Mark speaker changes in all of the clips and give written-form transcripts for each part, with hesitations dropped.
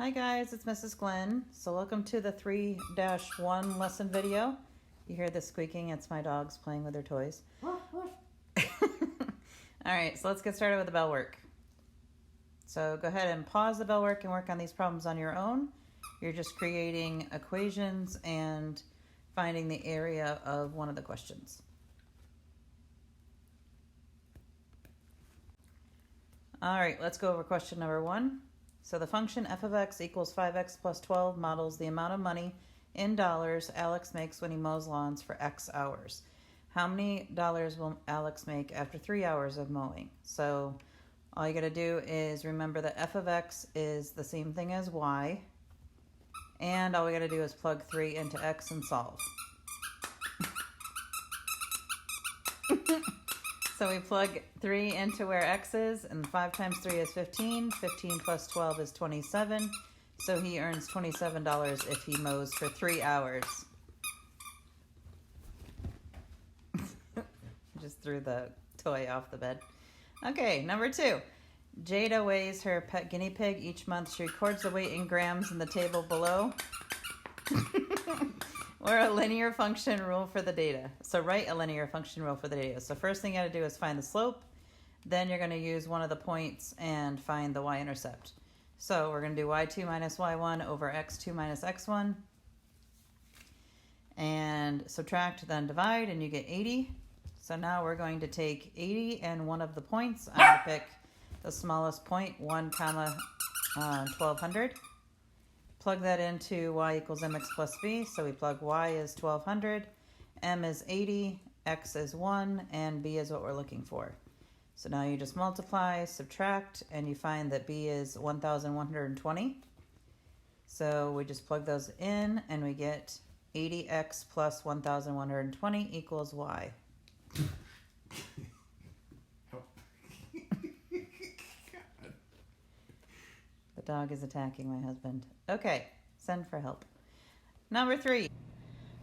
Speaker 1: Hi guys, it's Mrs. Glenn. So welcome to the 3-1 lesson video. You hear the squeaking, it's my dogs playing with their toys. Alright, so let's get started with the bell work. So go ahead and pause the bell work and work on these problems on your own. You're just creating equations and finding the area of one of the questions. Alright, let's go over question number 1. So the function f of x equals 5x plus 12 models the amount of money in dollars Alex makes when he mows lawns for X hours. How many dollars will Alex make after 3 hours of mowing? So all you got to do is remember that f of x is the same thing as y. And all we got to do is plug 3 into x and solve. So we plug 3 into where x is, and 5 times 3 is 15. 15 plus 12 is 27. So he earns $27 if he mows for 3 hours. Just threw the toy off the bed. Okay, number 2. Jada weighs her pet guinea pig each month. She records the weight in grams in the table below. Or a linear function rule for the data. So write a linear function rule for the data. So first thing you got to do is find the slope. Then you're going to use one of the points and find the y-intercept. So we're going to do y2 minus y1 over x2 minus x1. And subtract, then divide, and you get 80. So now we're going to take 80 and one of the points. I'm going to pick the smallest point, 1 comma 1200. Plug that into y equals mx plus b. So we plug y is 1200, m is 80, x is 1, and b is what we're looking for. So now you just multiply, subtract, and you find that b is 1120. So we just plug those in, and we get 80x plus 1120 equals y. The dog is attacking my husband. Okay, send for help. Number 3.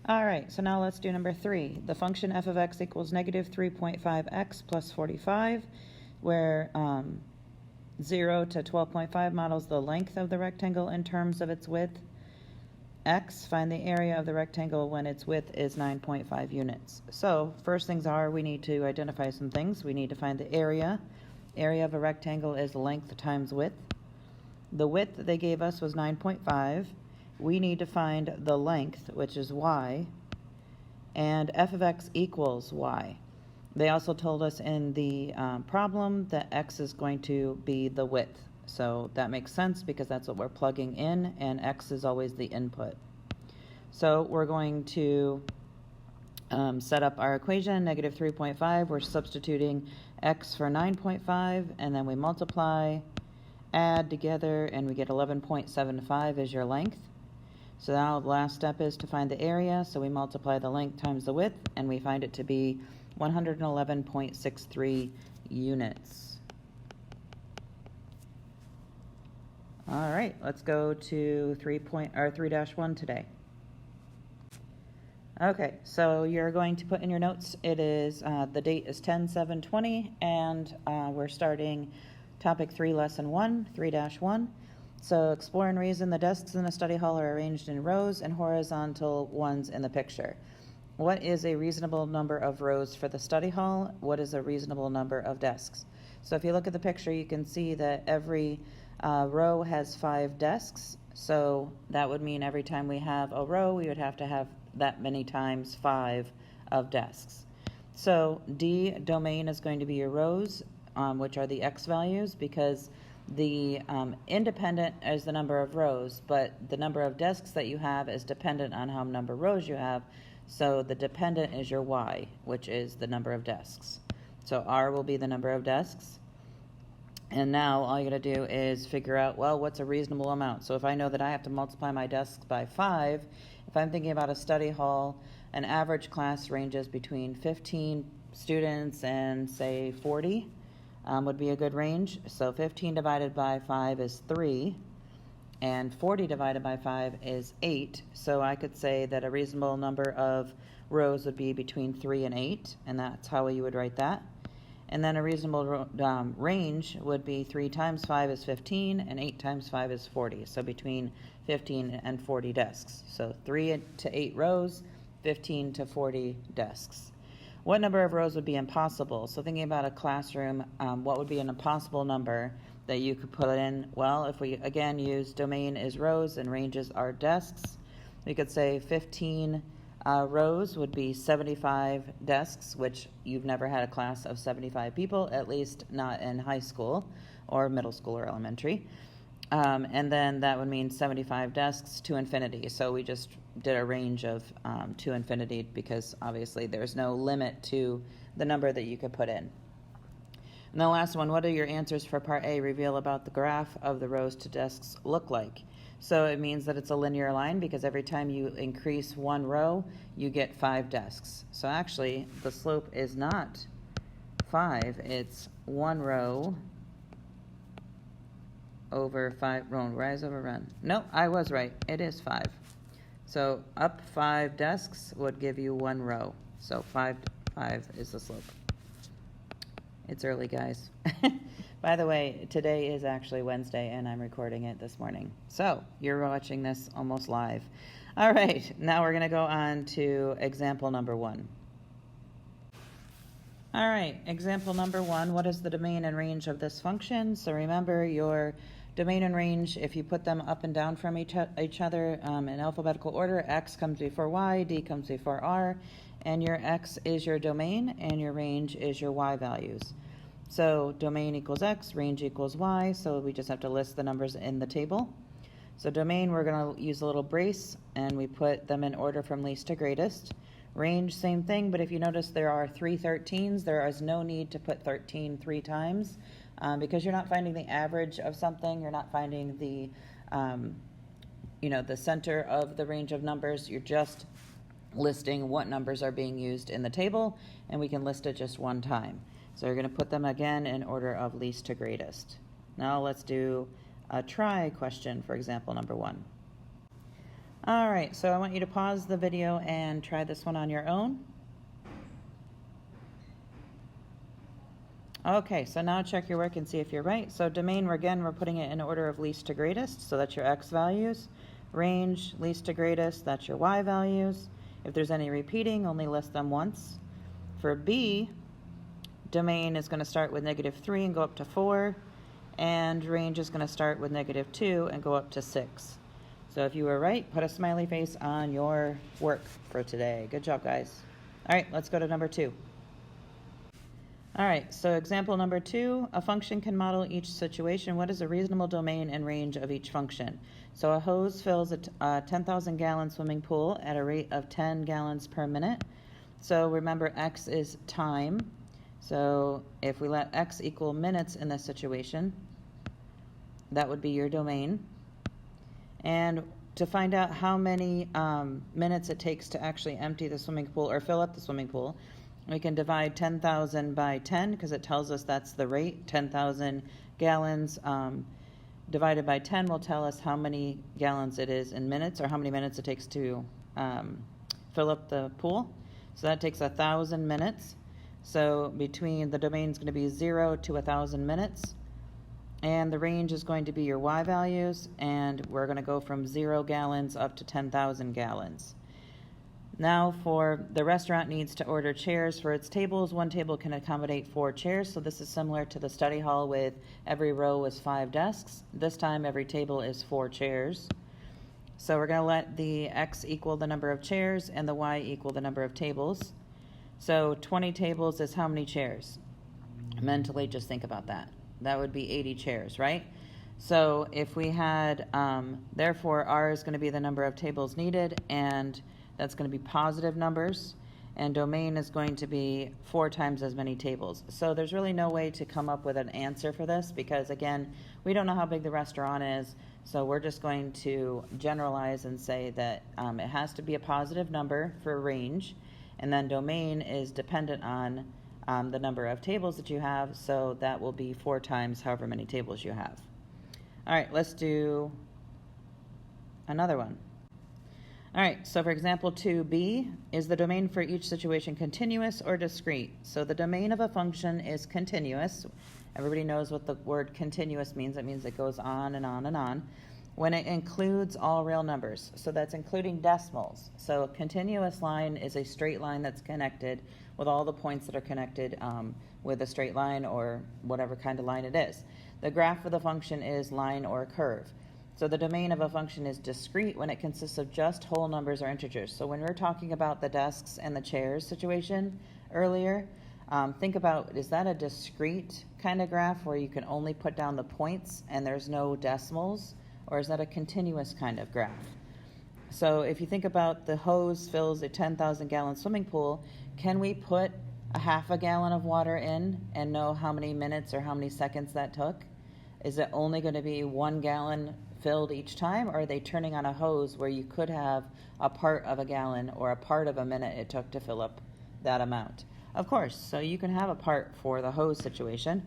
Speaker 1: All right, so now let's do number 3. The function f of x equals negative 3.5x plus 45, where 0 to 12.5 models the length of the rectangle in terms of its width. X, find the area of the rectangle when its width is 9.5 units. So first things are, we need to identify some things. We need to find the area. Area of a rectangle is length times width. The width they gave us was 9.5. We need to find the length, which is y, and f of x equals y. They also told us in the problem that x is going to be the width. So that makes sense because that's what we're plugging in, and x is always the input. So we're going to set up our equation, negative 3.5. We're substituting x for 9.5, and then we multiply, add together, and we get 11.75 as your length. So now the last step is to find the area. So we multiply the length times the width, and we find it to be 111.63 units. All right, let's go to 3-1 today. Okay, so you're going to put in your notes, it is, the date is 10/7/20, and we're starting Topic 3, Lesson 1, 3-1. So explore and reason. The desks in the study hall are arranged in rows and horizontal ones in the picture. What is a reasonable number of rows for the study hall? What is a reasonable number of desks? So if you look at the picture, you can see that every row has 5 desks. So that would mean every time we have a row, we would have to have that many times 5 of desks. So D, domain, is going to be your rows, which are the x values, because the independent is the number of rows, but the number of desks that you have is dependent on how many number of rows you have. So the dependent is your y, which is the number of desks. So R will be the number of desks. And now all you got to do is figure out, well, what's a reasonable amount? So if I know that I have to multiply my desks by 5, if I'm thinking about a study hall, an average class ranges between 15 students and, say, 40. Would be a good range. So 15 divided by 5 is 3, and 40 divided by 5 is 8. So I could say that a reasonable number of rows would be between 3 and 8, and that's how you would write that. And then a reasonable range would be 3 times 5 is 15, and 8 times 5 is 40. So between 15 and 40 desks. So 3 to 8 rows, 15 to 40 desks. What number of rows would be impossible? So thinking about a classroom, what would be an impossible number that you could put in? Well, if we again use domain is rows and ranges are desks, we could say 15 rows would be 75 desks, which you've never had a class of 75 people, at least not in high school or middle school or elementary. And then that would mean 75 desks to infinity. So we just did a range of to infinity because obviously there's no limit to the number that you could put in. And the last one, what are your answers for part A? Reveal about the graph of the rows to desks look like. So it means that it's a linear line because every time you increase one row, you get 5 desks. So actually, the slope is not 5, it's 1 row over 5, rise over run. No, I was right, it is 5. So up 5 desks would give you 1 row. So 5 is the slope. It's early, guys. By the way, today is actually Wednesday, and I'm recording it this morning. So you're watching this almost live. All right, now we're going to go on to example number 1. All right, example number 1, what is the domain and range of this function? So remember your domain and range, if you put them up and down from each other in alphabetical order, x comes before y, d comes before r, and your x is your domain, and your range is your y values. So domain equals x, range equals y, so we just have to list the numbers in the table. So domain, we're going to use a little brace, and we put them in order from least to greatest. Range, same thing, but if you notice there are 3 13s, there is no need to put 13 3 times because you're not finding the average of something, you're not finding the, the center of the range of numbers, you're just listing what numbers are being used in the table, and we can list it just one time. So we're going to put them again in order of least to greatest. Now let's do a try question for example number 1. All right, so I want you to pause the video and try this one on your own. Okay, so now check your work and see if you're right. So domain, we're putting it in order of least to greatest, so that's your x values. Range, least to greatest, that's your y values. If there's any repeating, only list them once. For B, domain is going to start with -3 and go up to 4, and range is going to start with -2 and go up to 6. So if you were right, put a smiley face on your work for today. Good job, guys. All right, let's go to number 2. All right, so example number 2, a function can model each situation. What is a reasonable domain and range of each function? So a hose fills a 10,000 gallon swimming pool at a rate of 10 gallons per minute. So remember, x is time. So if we let x equal minutes in this situation, that would be your domain. And to find out how many minutes it takes to actually empty the swimming pool or fill up the swimming pool, we can divide 10,000 by 10 because it tells us that's the rate. 10,000 gallons divided by 10 will tell us how many gallons it is in minutes, or how many minutes it takes to fill up the pool. So that takes 1,000 minutes. So between the domain is going to be 0 to 1,000 minutes. And the range is going to be your y values, and we're going to go from 0 gallons up to 10,000 gallons. Now for the restaurant needs to order chairs for its tables. One table can accommodate 4 chairs, so this is similar to the study hall with every row is 5 desks. This time every table is 4 chairs. So we're going to let the x equal the number of chairs and the y equal the number of tables. So 20 tables is how many chairs? Mentally just think about that. That would be 80 chairs, right? So if we had, therefore r is going to be the number of tables needed, and that's going to be positive numbers, and domain is going to be 4 times as many tables. So there's really no way to come up with an answer for this because, again, we don't know how big the restaurant is, so we're just going to generalize and say that it has to be a positive number for range, and then domain is dependent on the number of tables that you have, so that will be 4 times however many tables you have. All right, let's do another one. All right, so for example 2b, is the domain for each situation continuous or discrete? So the domain of a function is continuous. Everybody knows what the word continuous means. It means it goes on and on and on. When it includes all real numbers, so that's including decimals. So a continuous line is a straight line that's connected with all the points that are connected with a straight line or whatever kind of line it is. The graph of the function is line or curve. So the domain of a function is discrete when it consists of just whole numbers or integers. So when we're talking about the desks and the chairs situation earlier, think about, is that a discrete kind of graph where you can only put down the points and there's no decimals? Or is that a continuous kind of graph? So if you think about the hose fills a 10,000 gallon swimming pool, can we put a half a gallon of water in and know how many minutes or how many seconds that took? Is it only going to be 1 gallon filled each time, or are they turning on a hose where you could have a part of a gallon or a part of a minute it took to fill up that amount? Of course, so you can have a part for the hose situation.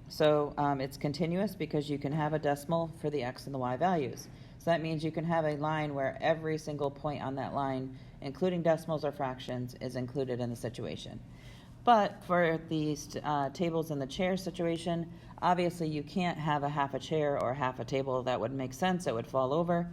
Speaker 1: So it's continuous because you can have a decimal for the x and the y values. So that means you can have a line where every single point on that line, including decimals or fractions, is included in the situation. But for these tables in the chair situation, obviously you can't have a half a chair or half a table. That would make sense. It would fall over.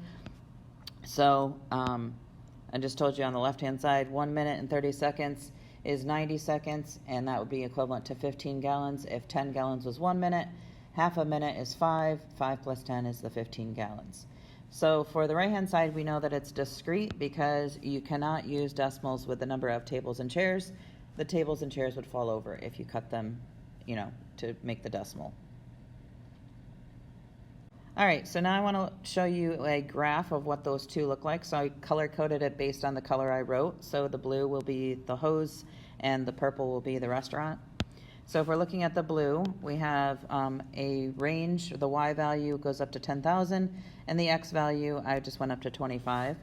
Speaker 1: So I just told you on the left-hand side, 1 minute and 30 seconds is 90 seconds, and that would be equivalent to 15 gallons. If 10 gallons was 1 minute, half a minute is 5. 5 plus 10 is the 15 gallons. So for the right-hand side, we know that it's discrete because you cannot use decimals with the number of tables and chairs. The tables and chairs would fall over if you cut them, to make the decimal. All right, so now I want to show you a graph of what those two look like. So I color-coded it based on the color I wrote. So the blue will be the hose and the purple will be the restaurant. So if we're looking at the blue, we have a range. The y value goes up to 10,000, and the x value, I just went up to 25.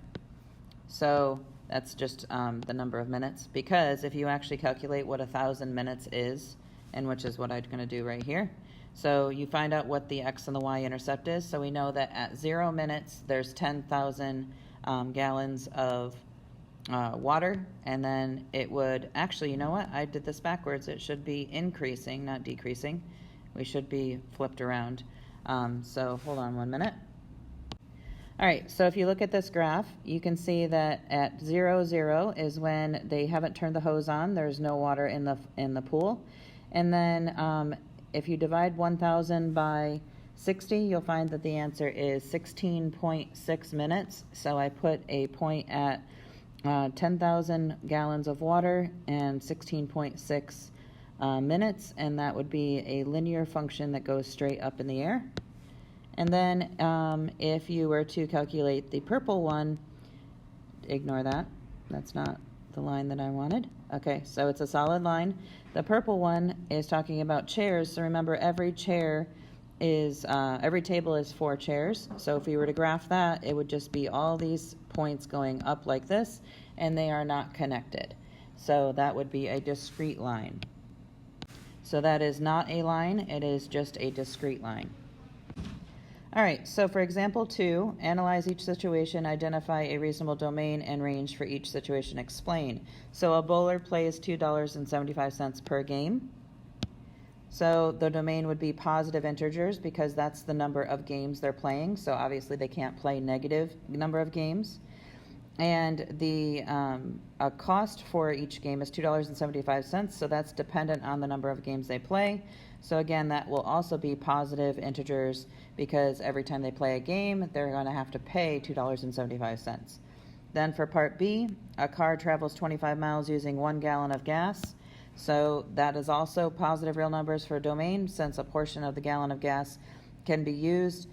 Speaker 1: So that's just the number of minutes, because if you actually calculate what 1,000 minutes is, and which is what I'm going to do right here, so you find out what the x and the y intercept is. So we know that at 0 minutes, there's 10,000 gallons of water, and then it would, actually, you know what? I did this backwards. It should be increasing, not decreasing. We should be flipped around. So hold on 1 minute. All right, so if you look at this graph, you can see that at 0, 0 is when they haven't turned the hose on. There's no water in the pool. And then if you divide 1,000 by 60, you'll find that the answer is 16.6 minutes. So I put a point at 10,000 gallons of water and 16.6 minutes, and that would be a linear function that goes straight up in the air. And then if you were to calculate the purple one, ignore that. That's not the line that I wanted. Okay, so it's a solid line. The purple one is talking about chairs. So remember, every chair is, every table is 4 chairs. So if we were to graph that, it would just be all these points going up like this, and they are not connected. So that would be a discrete line. So that is not a line, it is just a discrete line. All right, so for example 2, analyze each situation, identify a reasonable domain and range for each situation, explain. So a bowler plays $2.75 per game. So the domain would be positive integers because that's the number of games they're playing. So obviously they can't play negative number of games. And the cost for each game is $2.75, so that's dependent on the number of games they play. So again, that will also be positive integers because every time they play a game, they're going to have to pay $2.75. Then for part B, a car travels 25 miles using 1 gallon of gas. So that is also positive real numbers for a domain, since a portion of the gallon of gas can be used.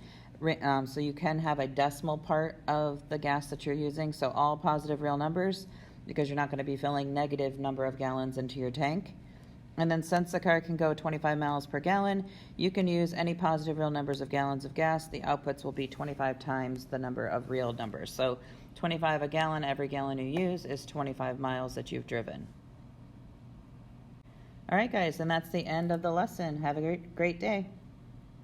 Speaker 1: So you can have a decimal part of the gas that you're using, so all positive real numbers, because you're not going to be filling negative number of gallons into your tank. And then since the car can go 25 miles per gallon, you can use any positive real numbers of gallons of gas. The outputs will be 25 times the number of real numbers. So 25 a gallon, every gallon you use is 25 miles that you've driven. All right, guys, and that's the end of the lesson. Have a great day.